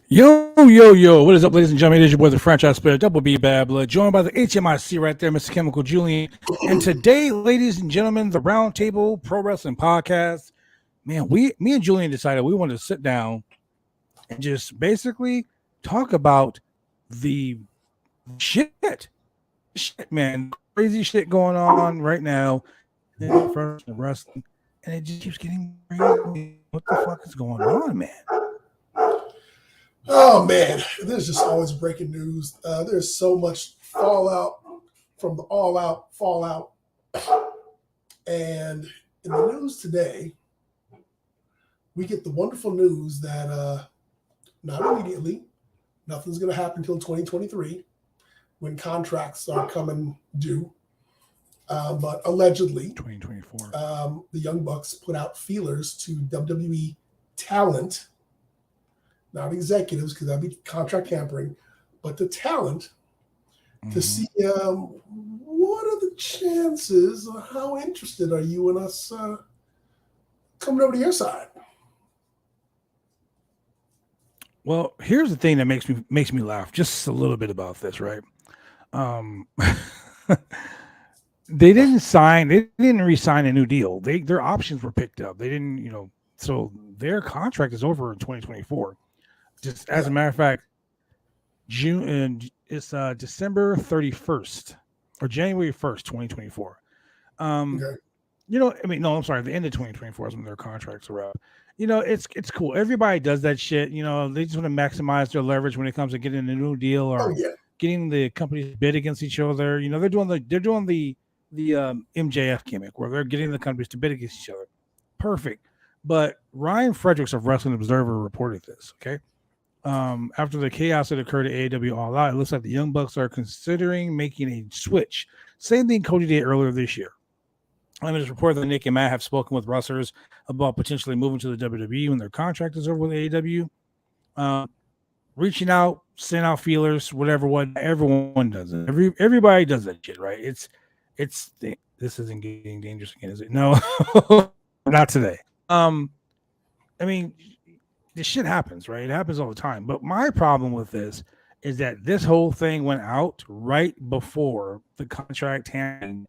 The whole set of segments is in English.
Yo, what is up, ladies and gentlemen? It is your boy, the franchise player, Double B Bad Blood, joined by the HMIC right there, Mr. Chemical Julian. And today, ladies and gentlemen, the Roundtable Pro Wrestling Podcast. Man, me and Julian decided we wanted to sit down and just basically talk about the shit, man, crazy shit going on right now in professional wrestling, and it just keeps getting crazy. What the fuck is going on, man? Oh man, there's just always breaking news. There's so much fallout from the all-out fallout. And in the news today, we get the wonderful news that not immediately, nothing's going to happen until 2023 when contracts are coming due. But allegedly, 2024, the Young Bucks put out feelers to WWE talent, not executives, because that'd be contract tampering, but the talent to see what are the chances, or how interested are you in us coming over to your side? Well, here's the thing that makes me laugh just a little bit about this, right? They didn't re-sign a new deal. Their options were picked up. They didn't, so their contract is over in 2024. Just as a matter of fact, it's December 31st or January 1st, 2024. Okay. I'm sorry, the end of 2024 is when their contracts are up. It's cool. Everybody does that shit. They just want to maximize their leverage when it comes to getting a new deal or getting the companies bid against each other. They're doing the MJF gimmick where they're getting the companies to bid against each other. Perfect. But Ryan Fredericks of Wrestling Observer reported this. Okay. After the chaos that occurred at AEW All Out, it looks like the Young Bucks are considering making a switch. Same thing Cody did earlier this year. It's reported that Nick and Matt have spoken with wrestlers about potentially moving to the WWE when their contract is over with AEW. Reaching out, sending out feelers, whatever. What everyone does it. Everybody does that shit, right? This isn't getting dangerous again, is it? No, not today. This shit happens, right? It happens all the time. But my problem with this is that this whole thing went out right before the contract tampering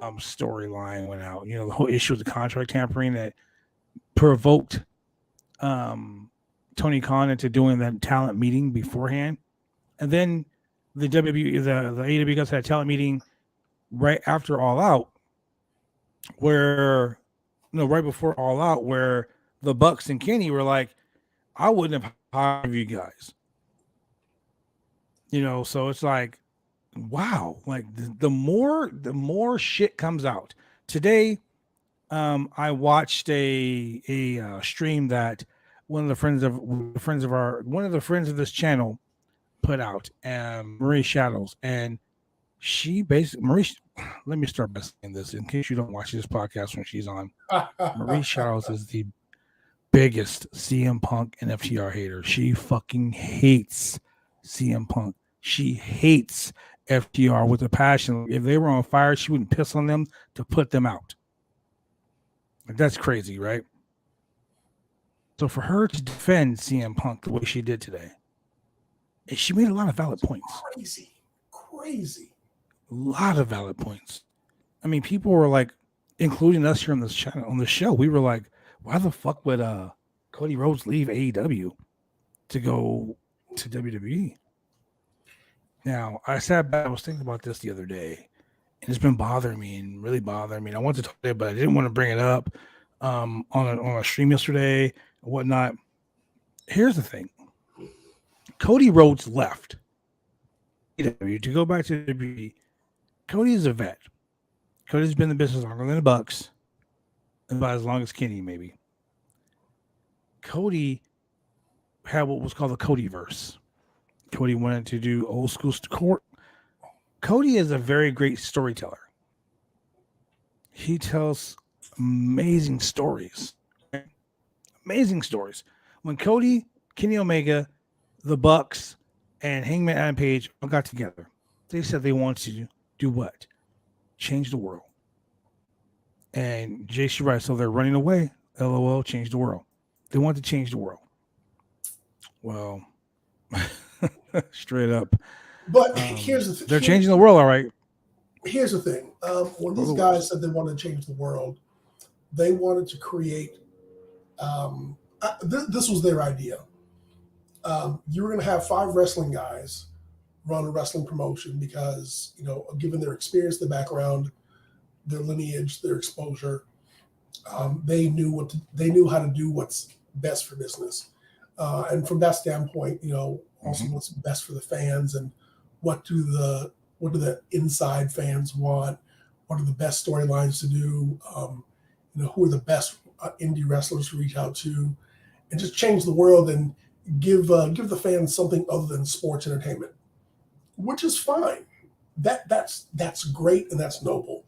storyline went out. The whole issue with the contract tampering that provoked Tony Khan into doing that talent meeting beforehand. And then the AEW guys had a talent meeting right after All Out, right before All Out, where the Bucks and Kenny were like, I wouldn't have hired you guys. So it's like, wow, like the more shit comes out. Today, I watched a stream that one of the friends of this channel put out, Marie Shadows, and she basically let me start by saying this in case you don't watch this podcast when she's on. Marie Shadows is the biggest CM Punk and FTR hater. She fucking hates CM Punk. She hates FTR with a passion. If they were on fire, she wouldn't piss on them to put them out. That's crazy, right? So for her to defend CM Punk the way she did today, she made a lot of valid points. Crazy. A lot of valid points. People were like, including us here on this channel, on the show, we were like, why the fuck would Cody Rhodes leave AEW to go to WWE? Now, I was thinking about this the other day, and it's been bothering me and really bothering me. And I wanted to talk about it, but I didn't want to bring it up on a stream yesterday and whatnot. Here's the thing. Cody Rhodes left AEW to go back to WWE. Cody is a vet. Cody's been in the business longer than the Bucks. About as long as Kenny, maybe. Cody had what was called the Codyverse. Cody wanted to do old school court. Cody is a very great storyteller. He tells amazing stories. Amazing stories. When Cody, Kenny Omega, the Bucks, and Hangman Adam Page all got together, they said they wanted to do what? Change the world. And JC Wright, so they're running away. LOL, change the world. They want to change the world. Well, Straight up. But here's the they're changing the world, all right. Here's the thing. When these guys said they wanted to change the world, they wanted to create. This was their idea. You were going to have 5 wrestling guys run a wrestling promotion because, given their experience, their background, their lineage, their exposure, they knew how to do what's best for business. And from that standpoint, also what's best for the fans and what do the inside fans want? What are the best storylines to do? Who are the best indie wrestlers to reach out to, and just change the world and give the fans something other than sports entertainment, which is fine. That's great and that's noble.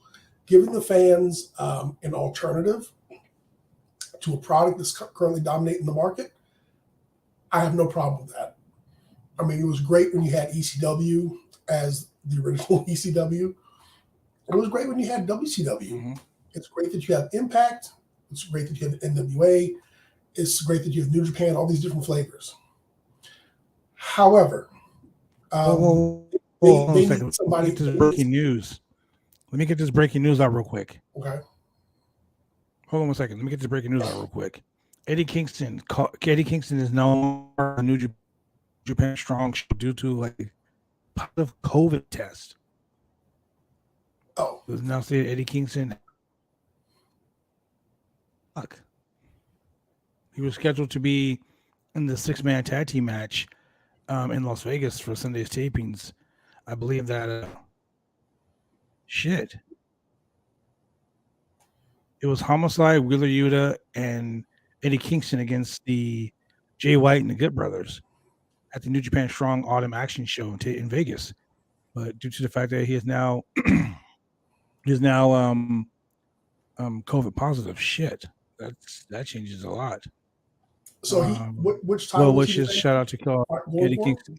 Giving the fans an alternative to a product that's currently dominating the market, I have no problem with that. I mean, it was great when you had ECW as the original ECW. It was great when you had WCW. Mm-hmm. It's great that you have Impact. It's great that you have NWA. It's great that you have New Japan, all these different flavors. However, they need somebody. Let me get this breaking news. Let me get this breaking news out real quick. Okay. Hold on 1 second. Let me get this breaking news out real quick. Eddie Kingston is now a New Japan Strong show due to a positive COVID test. Oh. Now say Eddie Kingston. Fuck. He was scheduled to be in the 6-man tag team match in Las Vegas for Sunday's tapings. I believe that shit. It was Homicide, Wheeler Yuta, and Eddie Kingston against the Jay White and the Good Brothers at the New Japan Strong Autumn Action Show in Vegas. But due to the fact that he is now COVID positive, shit, that changes a lot. So which title? Well, which is shout out to Eddie Kingston.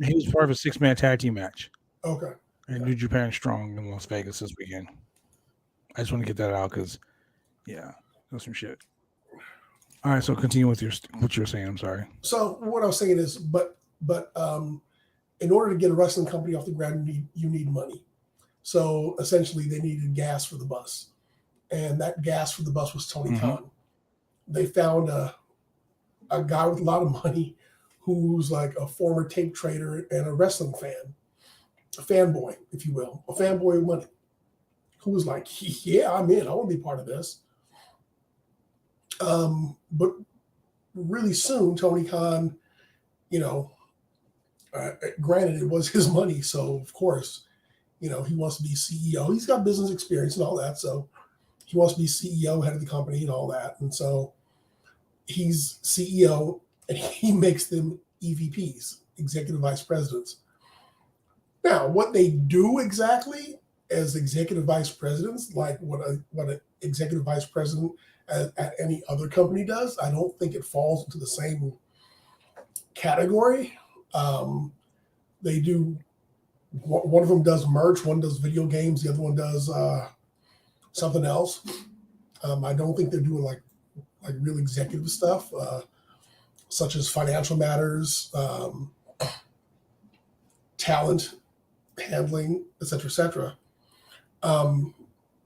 He was part of a 6-man tag team match. Okay. And New Japan Strong in Las Vegas this weekend. I just want to get that out because, that's some shit. All right, so continue with what you're saying. I'm sorry. So what I was saying is, but in order to get a wrestling company off the ground, you need money. So essentially, they needed gas for the bus, and that gas for the bus was Tony Khan. They found a guy with a lot of money who's like a former tape trader and a wrestling fan, a fanboy, if you will, a fanboy with money, who was like, yeah, I'm in. I want to be part of this. But really soon, Tony Khan, granted, it was his money. So, of course, he wants to be CEO. He's got business experience and all that. So he wants to be CEO, head of the company and all that. And so he's CEO and he makes them EVPs, executive vice presidents. Now, what they do exactly as executive vice presidents, like what an executive vice president at any other company does, I don't think it falls into the same category. They do, one of them does merch, one does video games, the other one does something else. I don't think they're doing like real executive stuff, such as financial matters, talent handling, et cetera,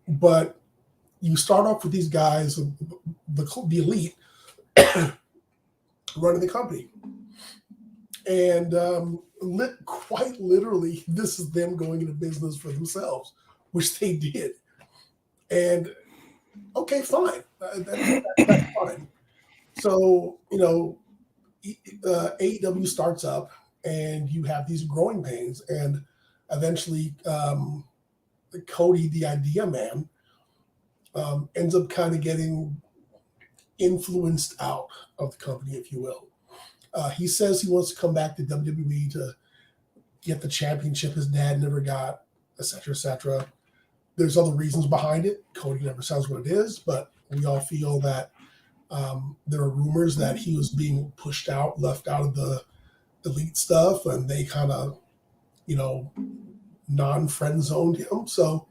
but you start off with these guys, the elite, running the company. And quite literally, this is them going into business for themselves, which they did. And okay, fine. That's fine. So, AEW starts up and you have these growing pains. And eventually, Cody, the idea man, ends up kind of getting influenced out of the company, if you will. He says he wants to come back to WWE to get the championship his dad never got, et cetera. There's other reasons behind it. Cody never says what it is, but we all feel that there are rumors that he was being pushed out, left out of the elite stuff, and they kind of, non-friend zoned him. So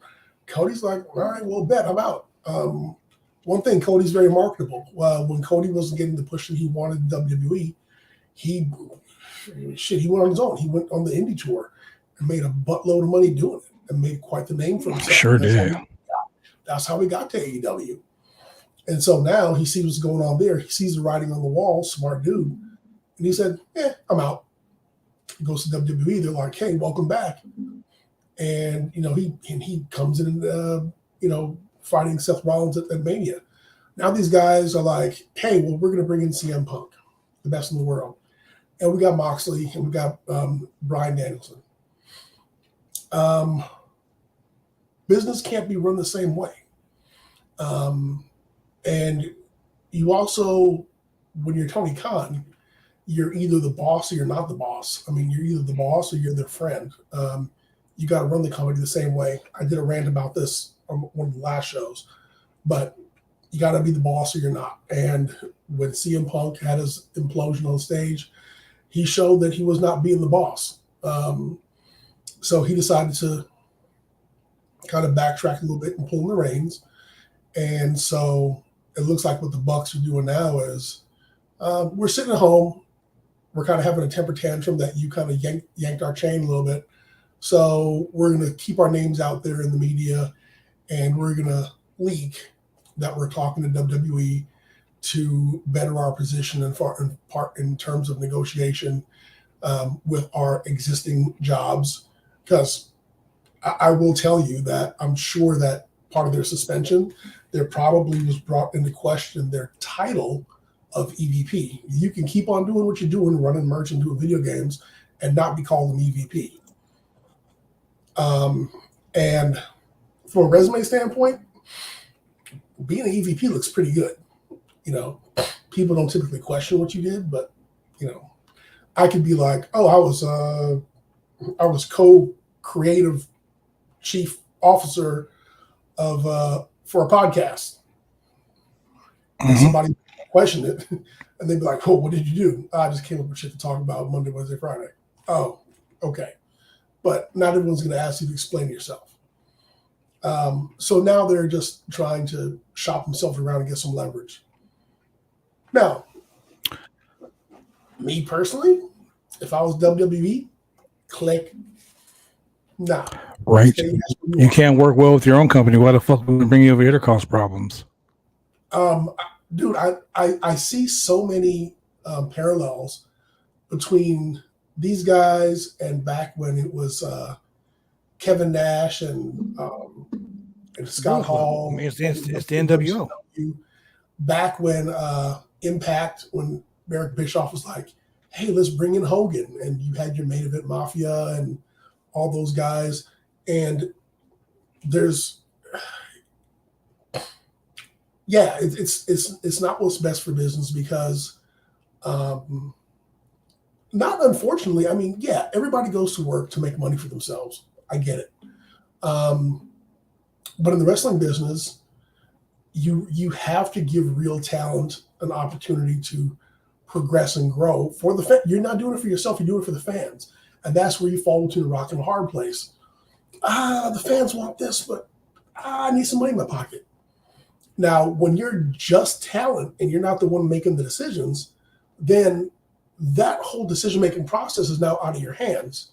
Cody's like, all right, well, bet I'm out. One thing, Cody's very marketable. When Cody wasn't getting the push that he wanted in WWE, he went on his own. He went on the indie tour and made a buttload of money doing it and made quite the name for himself. Sure did. That's how he got to AEW. And so now he sees what's going on there. He sees the writing on the wall, smart dude. And he said, I'm out. He goes to WWE. They're like, hey, welcome back. And, he comes in, fighting Seth Rollins at Mania. Now these guys are like, hey, well, we're going to bring in CM Punk, the best in the world. And we got Moxley and we got Bryan Danielson. Business can't be run the same way. And you also, when you're Tony Khan, you're either the boss or you're not the boss. I mean, you're either the boss or you're their friend. You got to run the company the same way. I did a rant about this on one of the last shows, but you got to be the boss or you're not. And when CM Punk had his implosion on stage, he showed that he was not being the boss. So he decided to kind of backtrack a little bit and pull in the reins. And so it looks like what the Bucks are doing now is we're sitting at home. We're kind of having a temper tantrum that you kind of yanked our chain a little bit. So we're going to keep our names out there in the media, and we're going to leak that we're talking to WWE to better our position in terms of negotiation with our existing jobs. Because I will tell you that I'm sure that part of their suspension, there probably was brought into question their title of EVP. You can keep on doing what you're doing, running merch and doing video games, and not be called an EVP. And from a resume standpoint, being an EVP looks pretty good. People don't typically question what you did, but I could be like, oh, I was co-creative chief officer of for a podcast. And somebody questioned it, and they'd be like, oh, what did you do? I just came up with shit to talk about Monday, Wednesday, Friday. Oh, okay. But not everyone's going to ask you to explain yourself. So now they're just trying to shop themselves around and get some leverage. Now, me personally, if I was WWE, click, nah. Right. You can't work well with your own company. Why the fuck would we bring you over here to cause problems? Dude, I see so many parallels between these guys and back when it was Kevin Nash and Scott Hall. I mean, it's the NWO. Back when Impact, when Eric Bischoff was like, hey, let's bring in Hogan. And you had your Main Event Mafia and all those guys. And there's, it's not what's best for business because, not unfortunately, I mean, yeah, everybody goes to work to make money for themselves. I get it. But in the wrestling business, you have to give real talent an opportunity to progress and grow for the you're not doing it for yourself, you're doing it for the fans. And that's where you fall into the rock and hard place. The fans want this, but I need some money in my pocket. Now, when you're just talent and you're not the one making the decisions, then that whole decision-making process is now out of your hands.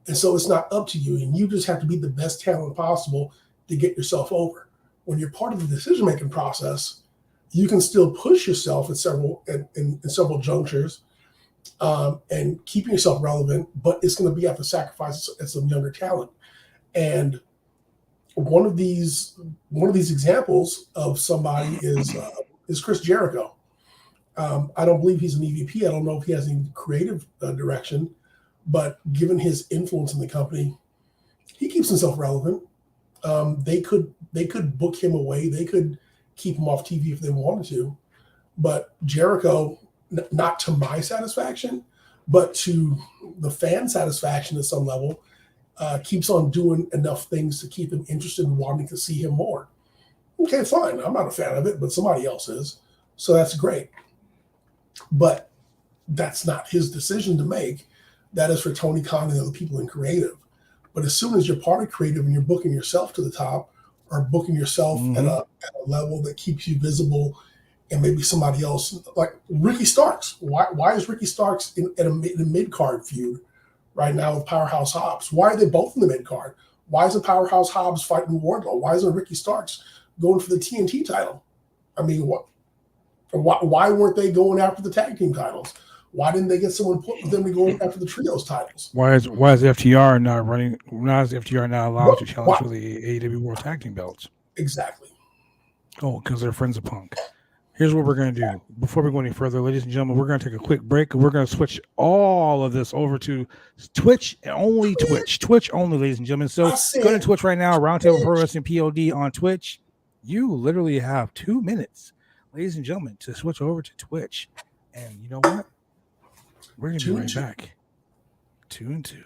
And so it's not up to you. And you just have to be the best talent possible to get yourself over. When you're part of the decision-making process, you can still push yourself at several junctures and keeping yourself relevant, but it's going to be at the sacrifice of some younger talent. And one of these examples of somebody is Chris Jericho. I don't believe he's an EVP. I don't know if he has any creative direction, but given his influence in the company, he keeps himself relevant. They could book him away. They could keep him off TV if they wanted to. But Jericho, not to my satisfaction, but to the fan satisfaction at some level, keeps on doing enough things to keep him interested in wanting to see him more. Okay, fine. I'm not a fan of it, but somebody else is. So that's great. But that's not his decision to make. That is for Tony Khan and other people in creative. But as soon as you're part of creative and you're booking yourself to the top or booking yourself at a level that keeps you visible and maybe somebody else like Ricky Starks. Why is Ricky Starks in a mid card feud right now with Powerhouse Hobbs? Why are they both in the mid card? Why isn't Powerhouse Hobbs fighting Wardlow? Why isn't Ricky Starks going for the TNT title? I mean, why weren't they going after the tag team titles? Why didn't they get someone put with them to go after the trios titles? Why is FTR not running? Why is FTR not allowed to challenge for the AEW World Tag Team belts? Exactly. Oh, because they're friends of Punk. Here's what we're going to do. Before we go any further, ladies and gentlemen, we're going to take a quick break. We're going to switch all of this over to Twitch only, ladies and gentlemen. So go to Twitch right now, Roundtable Pro Wrestling POD on Twitch. You literally have 2 minutes, ladies and gentlemen, to switch over to Twitch. And you know what? We're going to be right back. 2 and 2.